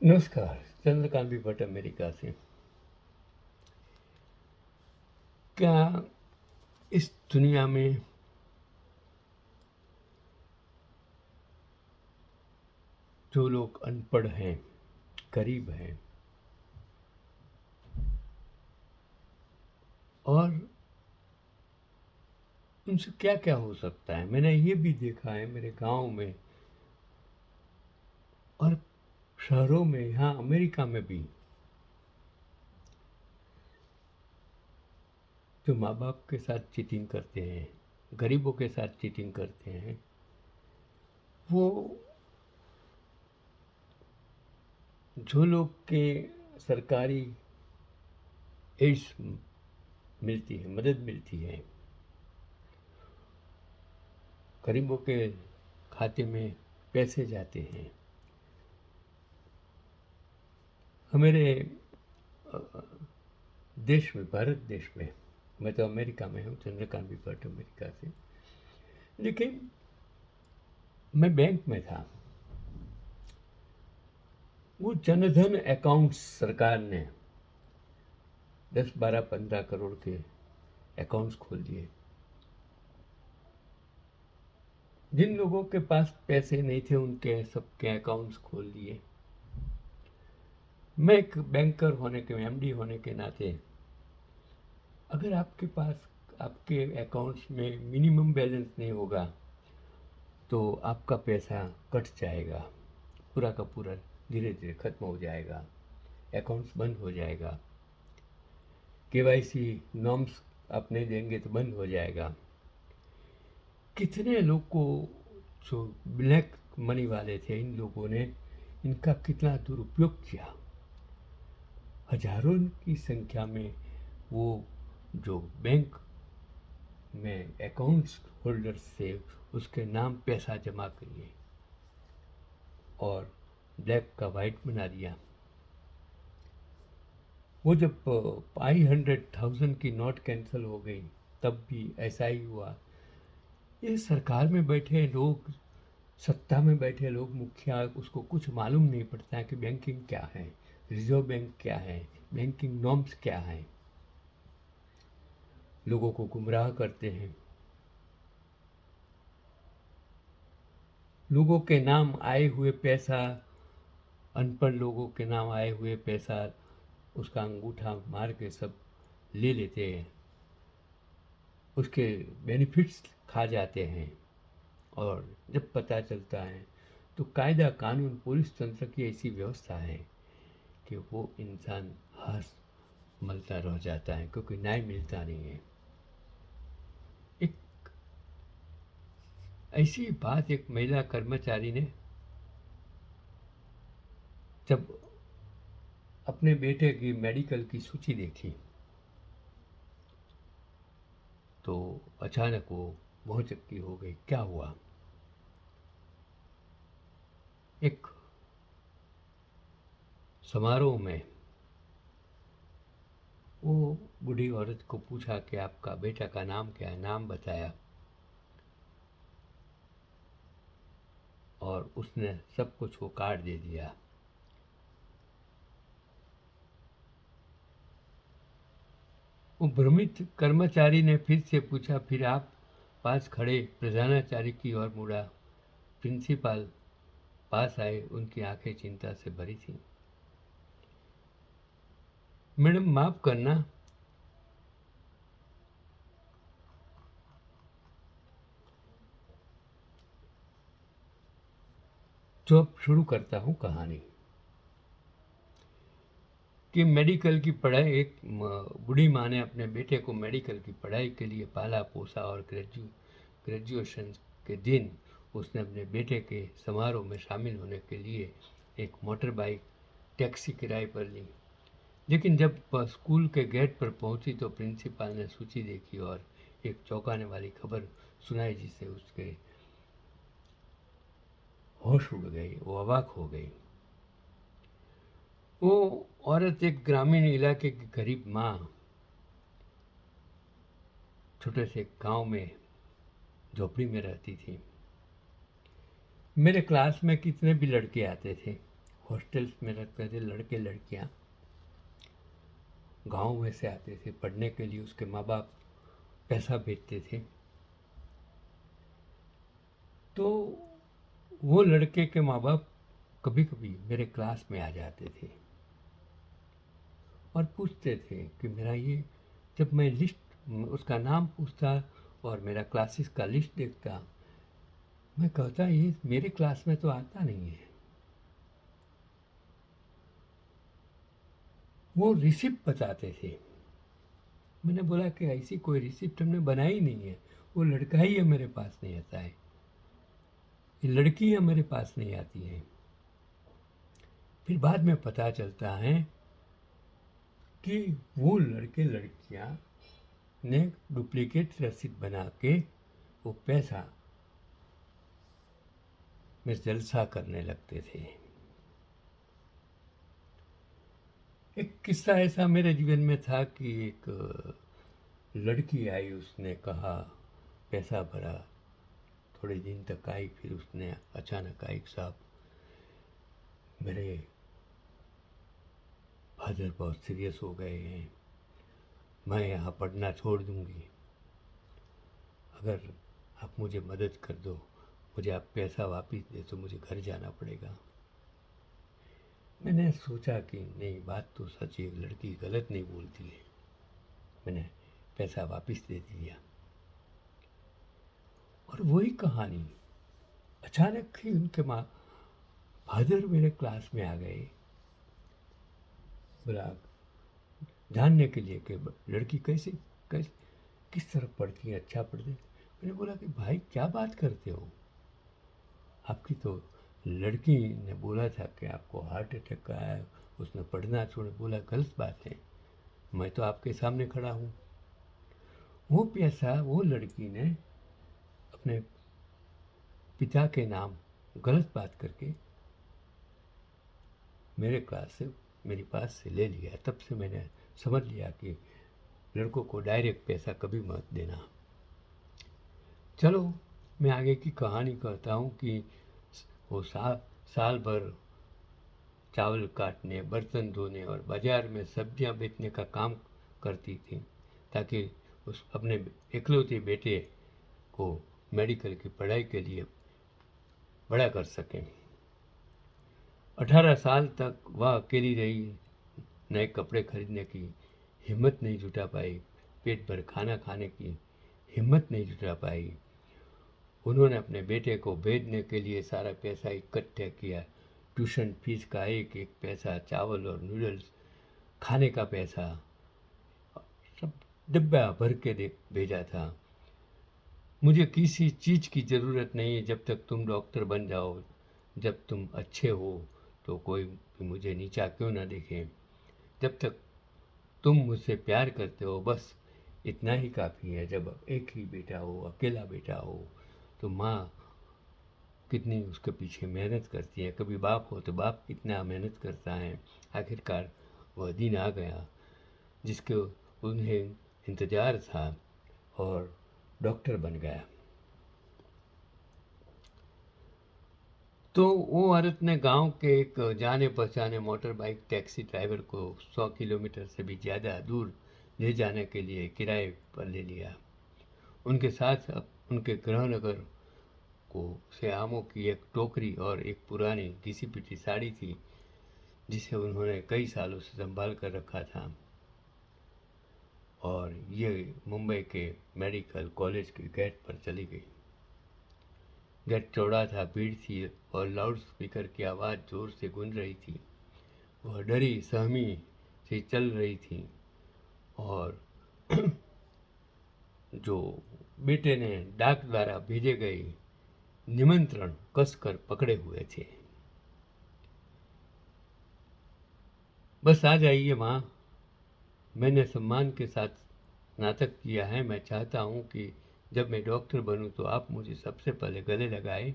नमस्कार। चंद्रकांत भट्ट अमेरिका से। क्या इस दुनिया में जो लोग अनपढ़ हैं, गरीब हैं और उनसे क्या क्या हो सकता है? मैंने ये भी देखा है मेरे गांव में और शहरों में, यहाँ अमेरिका में भी, जो माँ बाप के साथ चीटिंग करते हैं, गरीबों के साथ चीटिंग करते हैं, वो जो लोग के सरकारी एड्स मिलती है, मदद मिलती है, गरीबों के खाते में पैसे जाते हैं। हमारे देश में, भारत देश में, मैं तो अमेरिका में हूँ, चंद्रकांत भट्ट अमेरिका से, लेकिन मैं बैंक में था। वो जनधन अकाउंट्स सरकार ने 10, 12, 15 करोड़ के अकाउंट्स खोल दिए। जिन लोगों के पास पैसे नहीं थे उनके सबके अकाउंट्स खोल दिए। मैं एक बैंकर होने के, एमडी होने के नाते, अगर आपके पास आपके अकाउंट्स में मिनिमम बैलेंस नहीं होगा तो आपका पैसा कट जाएगा, पूरा का पूरा धीरे धीरे खत्म हो जाएगा, अकाउंट्स बंद हो जाएगा, केवाईसी नॉर्म्स आप नहीं देंगे तो बंद हो जाएगा। कितने लोग को जो ब्लैक मनी वाले थे, इन लोगों ने इनका कितना दुरुपयोग किया। हजारों की संख्या में वो जो बैंक में अकाउंट्स होल्डर्स थे उसके नाम पैसा जमा करिए और ब्लैक का वाइट बना दिया। वो जब 500,000 की नोट कैंसिल हो गई तब भी ऐसा ही हुआ। ये सरकार में बैठे लोग, सत्ता में बैठे लोग, मुखिया, उसको कुछ मालूम नहीं पड़ता है कि बैंकिंग क्या है, रिजर्व बैंक क्या है, बैंकिंग नॉर्म्स क्या है। लोगों को गुमराह करते हैं। लोगों के नाम आए हुए पैसा, अनपढ़ लोगों के नाम आए हुए पैसा, उसका अंगूठा मार के सब ले लेते हैं, उसके बेनिफिट्स खा जाते हैं। और जब पता चलता है तो कायदा कानून, पुलिस तंत्र की ऐसी व्यवस्था है कि वो इंसान हंस मलता रह जाता है क्योंकि न्याय मिलता नहीं है। एक ऐसी बात एक महिला कर्मचारी ने जब अपने बेटे की मेडिकल की सूची देखी तो अचानक वो भौचक्की हो गई। क्या हुआ? एक समारोह में वो बूढ़ी औरत को पूछा कि आपका बेटा का नाम क्या है? नाम बताया और उसने सब कुछ वो कार्ड दे दिया। वो भ्रमित कर्मचारी ने फिर से पूछा, फिर आप पास खड़े प्रधानाचार्य की ओर मुड़ा। प्रिंसिपल पास आए, उनकी आंखें चिंता से भरी थी। मैडम माफ करना, जो अब शुरू करता हूँ कहानी कि मेडिकल की पढ़ाई, एक बूढ़ी माँ ने अपने बेटे को मेडिकल की पढ़ाई के लिए पाला पोसा और ग्रेजुएशन के दिन उसने अपने बेटे के समारोह में शामिल होने के लिए एक मोटर बाइक टैक्सी किराए पर ली। लेकिन जब वह स्कूल के गेट पर पहुंची तो प्रिंसिपल ने सूची देखी और एक चौंकाने वाली खबर सुनाई जिससे उसके होश उड़ गई, वो अवाक हो गई। वो औरत एक ग्रामीण इलाके की गरीब माँ, छोटे से गांव में झोपड़ी में रहती थी। मेरे क्लास में कितने भी लड़के आते थे, हॉस्टल्स में रहते थे लड़के लड़कियां, गांव में से आते थे पढ़ने के लिए, उसके माँ बाप पैसा भेजते थे। तो वो लड़के के माँ बाप कभी कभी मेरे क्लास में आ जाते थे और पूछते थे कि मेरा ये, जब मैं लिस्ट उसका नाम पूछता और मेरा क्लासेस का लिस्ट देखता, मैं कहता ये मेरे क्लास में तो आता नहीं है। वो रिसिप्ट बताते थे। मैंने बोला कि ऐसी कोई रिसिप्ट हमने बनाई नहीं है, वो लड़का ही है मेरे पास नहीं आता है, ये लड़की है मेरे पास नहीं आती है। फिर बाद में पता चलता है कि वो लड़के लड़कियां ने डुप्लीकेट रसीद बना के वो पैसा में जलसा करने लगते थे। एक किस्सा ऐसा मेरे जीवन में था कि एक लड़की आई, उसने कहा पैसा भरा, थोड़े दिन तक आई, फिर उसने अचानक आई, साहब मेरे फादर बहुत सीरियस हो गए हैं, मैं यहाँ पढ़ना छोड़ दूँगी, अगर आप मुझे मदद कर दो, मुझे आप पैसा वापस दे तो मुझे घर जाना पड़ेगा। मैंने सोचा कि नहीं, बात तो सच है, लड़की गलत नहीं बोलती है। मैंने पैसा वापस दे दिया और वही कहानी, अचानक ही उनके माँ फादर मेरे क्लास में आ गए, बोला जानने के लिए कि लड़की कैसे कैसे किस तरह पढ़ती है, अच्छा पढ़ती है। मैंने बोला कि भाई क्या बात करते हो, आपकी तो लड़की ने बोला था कि आपको हार्ट अटैक का है, उसने पढ़ना छोड़। बोला गलत बात है, मैं तो आपके सामने खड़ा हूँ। वो पैसा वो लड़की ने अपने पिता के नाम गलत बात करके मेरे क्लास से, मेरे पास से ले लिया। तब से मैंने समझ लिया कि लड़कों को डायरेक्ट पैसा कभी मत देना। चलो मैं आगे की कहानी कहता हूँ कि वो साल भर चावल काटने, बर्तन धोने और बाजार में सब्जियां बेचने का काम करती थी, ताकि उस अपने इकलौते बेटे को मेडिकल की पढ़ाई के लिए बड़ा कर सकें। 18 साल तक वह अकेली रही, नए कपड़े खरीदने की हिम्मत नहीं जुटा पाई, पेट भर खाना खाने की हिम्मत नहीं जुटा पाई। उन्होंने अपने बेटे को भेजने के लिए सारा पैसा इकट्ठा किया, ट्यूशन फीस का एक एक पैसा, चावल और नूडल्स खाने का पैसा, सब डिब्बा भर के भेजा था। मुझे किसी चीज़ की ज़रूरत नहीं है जब तक तुम डॉक्टर बन जाओ, जब तुम अच्छे हो तो कोई भी मुझे नीचा क्यों ना देखे, जब तक तुम मुझसे प्यार करते हो बस इतना ही काफ़ी है। जब एक ही बेटा हो, अकेला बेटा हो, तो माँ कितनी उसके पीछे मेहनत करती है, कभी बाप हो तो बाप कितना मेहनत करता है। आखिरकार वह दिन आ गया जिसके उन्हें इंतज़ार था और डॉक्टर बन गया। तो वो औरत ने गांव के एक जाने पहचाने मोटर बाइक टैक्सी ड्राइवर को 100 किलोमीटर से भी ज़्यादा दूर ले जाने के लिए किराए पर ले लिया। उनके साथ उनके गृहनगर को से आमों की एक टोकरी और एक पुरानी घिसी पिटी साड़ी थी, जिसे उन्होंने कई सालों से संभाल कर रखा था। और ये मुंबई के मेडिकल कॉलेज के गेट पर चली गई। गेट चौड़ा था, भीड़ थी और लाउड स्पीकर की आवाज़ जोर से गूंज रही थी। वह डरी सहमी से चल रही थी और जो बेटे ने डाक द्वारा भेजे गए निमंत्रण कसकर पकड़े हुए थे। बस आ जाइए माँ, मैंने सम्मान के साथ स्नातक किया है। मैं चाहता हूँ कि जब मैं डॉक्टर बनूं तो आप मुझे सबसे पहले गले लगाए।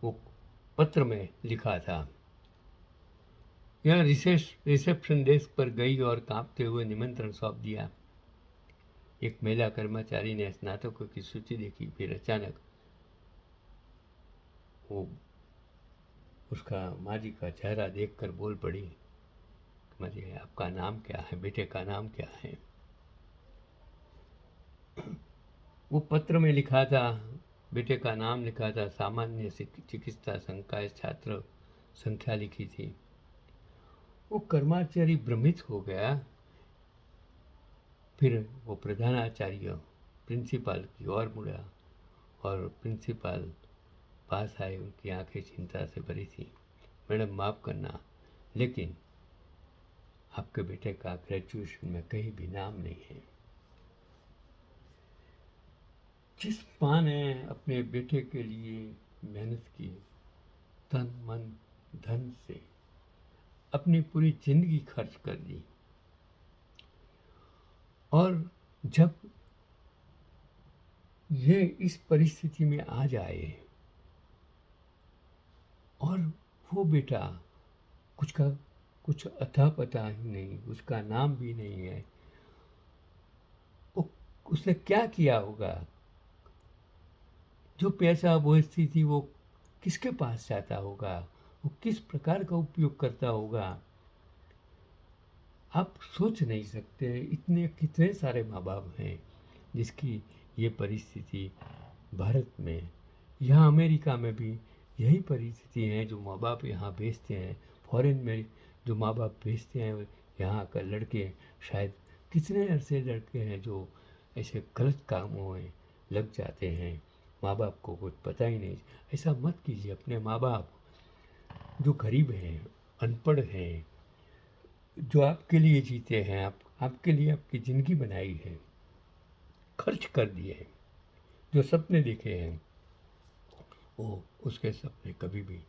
वो पत्र में लिखा था। यह रिसेप्शन डेस्क पर गई और कांपते हुए निमंत्रण सौंप दिया। एक महिला कर्मचारी ने स्नातकों की सूची देखी, फिर अचानक वो उसका माँ जी का चेहरा देखकर बोल पड़ी, माँ जी आपका नाम क्या है, बेटे का नाम क्या है? वो पत्र में लिखा था, बेटे का नाम लिखा था, सामान्य चिकित्सा संकाय छात्र संख्या लिखी थी। वो कर्माचारी भ्रमित हो गया। फिर वो प्रधानाचार्य प्रिंसिपल की ओर मुड़ा और प्रिंसिपल पास आए। उनकी आंखें चिंता से भरी थी। मैडम माफ़ करना, लेकिन आपके बेटे का ग्रेजुएशन में कहीं भी नाम नहीं है। जिस माँ ने अपने बेटे के लिए मेहनत की, तन मन धन से अपनी पूरी जिंदगी खर्च कर दी, और जब ये इस परिस्थिति में आ जाए और वो बेटा कुछ अता पता ही नहीं, उसका नाम भी नहीं है, उसने क्या किया होगा? जो पैसा वो स्थिति वो किसके पास जाता होगा? वो किस प्रकार का उपयोग करता होगा? आप सोच नहीं सकते। इतने कितने सारे माँ बाप हैं जिसकी ये परिस्थिति भारत में, यहाँ अमेरिका में भी यही परिस्थिति है। जो माँ बाप यहाँ भेजते हैं, फॉरेन में जो माँ बाप भेजते हैं, यहाँ का लड़के शायद कितने ऐसे लड़के हैं जो ऐसे गलत कामों में लग जाते हैं। माँ बाप को कुछ पता ही नहीं। ऐसा मत कीजिए। अपने माँ बाप जो गरीब हैं, अनपढ़ हैं, जो आपके लिए जीते हैं, आपके लिए आपकी ज़िंदगी बनाई है, खर्च कर दिए हैं, जो सपने देखे हैं, वो उसके सपने कभी भी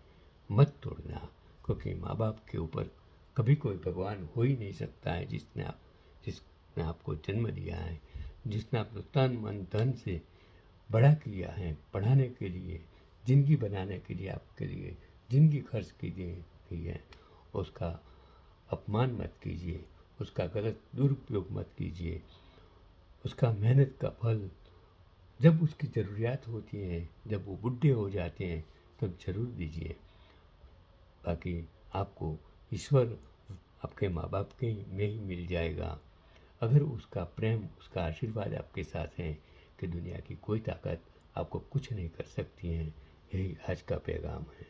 मत तोड़ना। क्योंकि माँ बाप के ऊपर कभी कोई भगवान हो ही नहीं सकता है। जिसने आपको जन्म दिया है, जिसने आपको तन मन धन से बड़ा किया है, पढ़ाने के लिए, ज़िंदगी बनाने के लिए, आपके लिए ज़िंदगी खर्च की है, उसका अपमान मत कीजिए, उसका गलत दुरुपयोग मत कीजिए। उसका मेहनत का फल जब उसकी ज़रूरियात होती है, जब वो बुढ़े हो जाते हैं, तब ज़रूर दीजिए। बाकी आपको ईश्वर आपके माँ बाप के में ही मिल जाएगा, अगर उसका प्रेम, उसका आशीर्वाद आपके साथ है, कि दुनिया की कोई ताकत आपको कुछ नहीं कर सकती है। यही आज का पैगाम है।